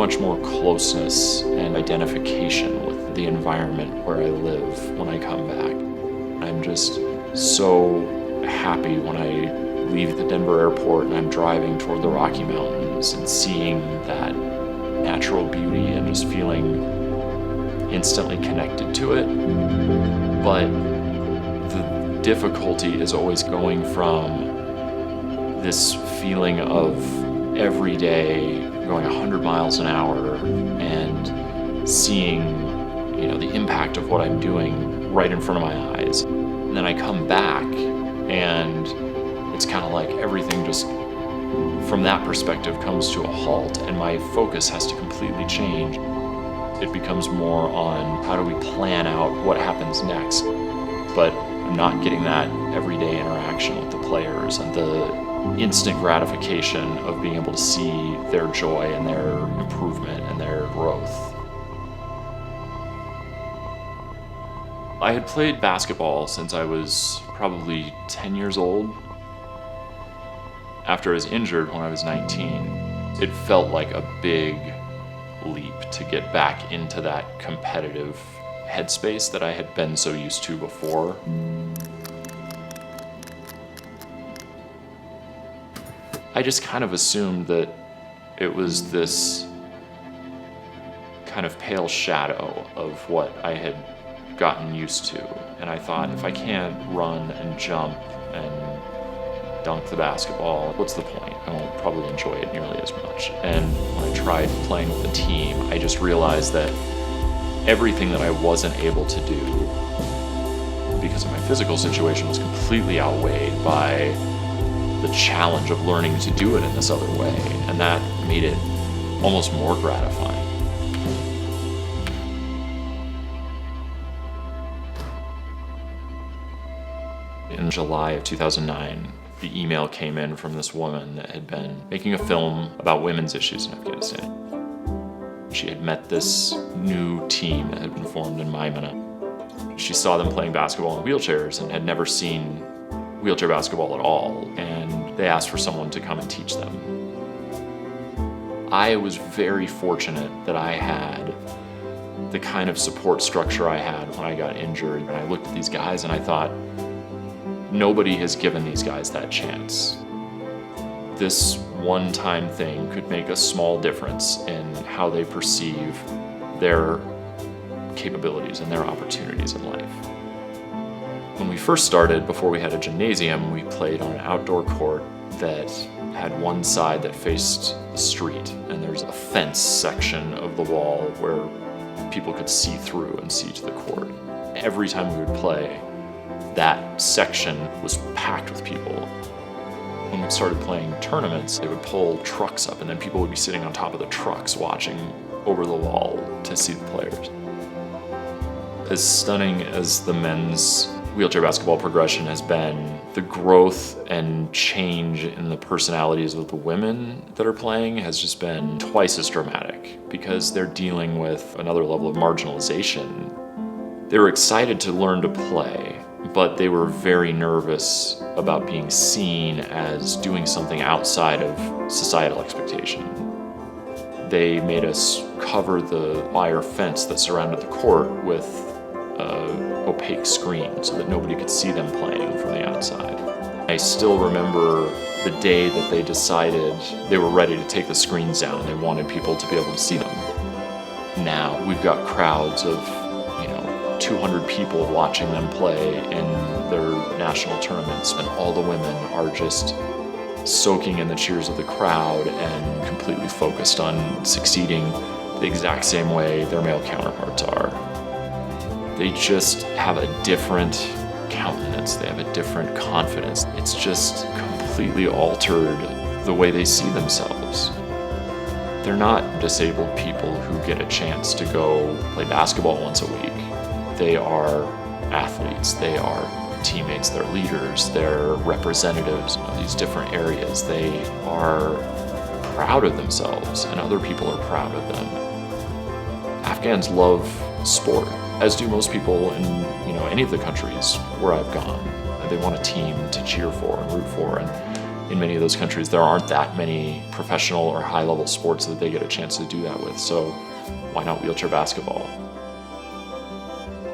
much more closeness and identification with the environment where I live when I come back. I'm just so happy when I leave the Denver airport and I'm driving toward the Rocky Mountains and seeing that natural beauty and just feeling instantly connected to it. But the difficulty is always going from this feeling of every day going 100 miles an hour and seeing, the impact of what I'm doing right in front of my eyes. And then I come back and it's kind of like everything just from that perspective comes to a halt and my focus has to completely change. It becomes more on how do we plan out what happens next. But I'm not getting that everyday interaction with the players and the instant gratification of being able to see their joy and their improvement and their growth. I had played basketball since I was probably 10 years old. After I was injured when I was 19, it felt like a big leap to get back into that competitive headspace that I had been so used to before. I just kind of assumed that it was this kind of pale shadow of what I had gotten used to. And I thought, if I can't run and jump and dunk the basketball, what's the point? I won't probably enjoy it nearly as much. And when I tried playing with a team, I just realized that everything that I wasn't able to do because of my physical situation was completely outweighed by the challenge of learning to do it in this other way. And that made it almost more gratifying. In July of 2009, the email came in from this woman that had been making a film about women's issues in Afghanistan. She had met this new team that had been formed in Maimana. She saw them playing basketball in wheelchairs and had never seen wheelchair basketball at all, and they asked for someone to come and teach them. I was very fortunate that I had the kind of support structure I had when I got injured. And I looked at these guys and I thought, nobody has given these guys that chance. This one-time thing could make a small difference in how they perceive their capabilities and their opportunities in life. When we first started, before we had a gymnasium, we played on an outdoor court that had one side that faced the street, and there's a fence section of the wall where people could see through and see to the court. Every time we would play, that section was packed with people. When we started playing tournaments, they would pull trucks up and then people would be sitting on top of the trucks watching over the wall to see the players. As stunning as the men's wheelchair basketball progression has been, the growth and change in the personalities of the women that are playing has just been twice as dramatic because they're dealing with another level of marginalization. They were excited to learn to play, but they were very nervous about being seen as doing something outside of societal expectation. They made us cover the wire fence that surrounded the court with an opaque screen so that nobody could see them playing from the outside. I still remember the day that they decided they were ready to take the screens down and they wanted people to be able to see them. Now we've got crowds of 200 people watching them play in their national tournaments, and all the women are just soaking in the cheers of the crowd and completely focused on succeeding the exact same way their male counterparts are. They just have a different countenance, they have a different confidence. It's just completely altered the way they see themselves. They're not disabled people who get a chance to go play basketball once a week. They are athletes, they are teammates, they're leaders, they're representatives of these different areas. They are proud of themselves and other people are proud of them. Afghans love sport, as do most people in any of the countries where I've gone. They want a team to cheer for and root for, and in many of those countries, there aren't that many professional or high-level sports that they get a chance to do that with. So why not wheelchair basketball?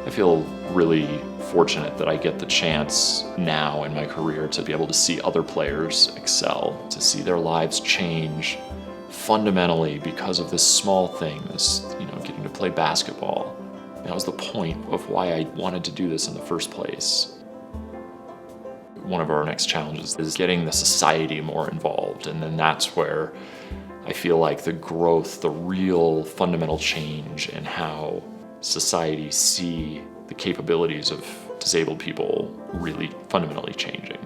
I feel really fortunate that I get the chance now in my career to be able to see other players excel, to see their lives change fundamentally because of this small thing, this, getting to play basketball. That was the point of why I wanted to do this in the first place. One of our next challenges is getting the society more involved, and then that's where I feel like the growth, the real fundamental change in how society see the capabilities of disabled people really fundamentally changing.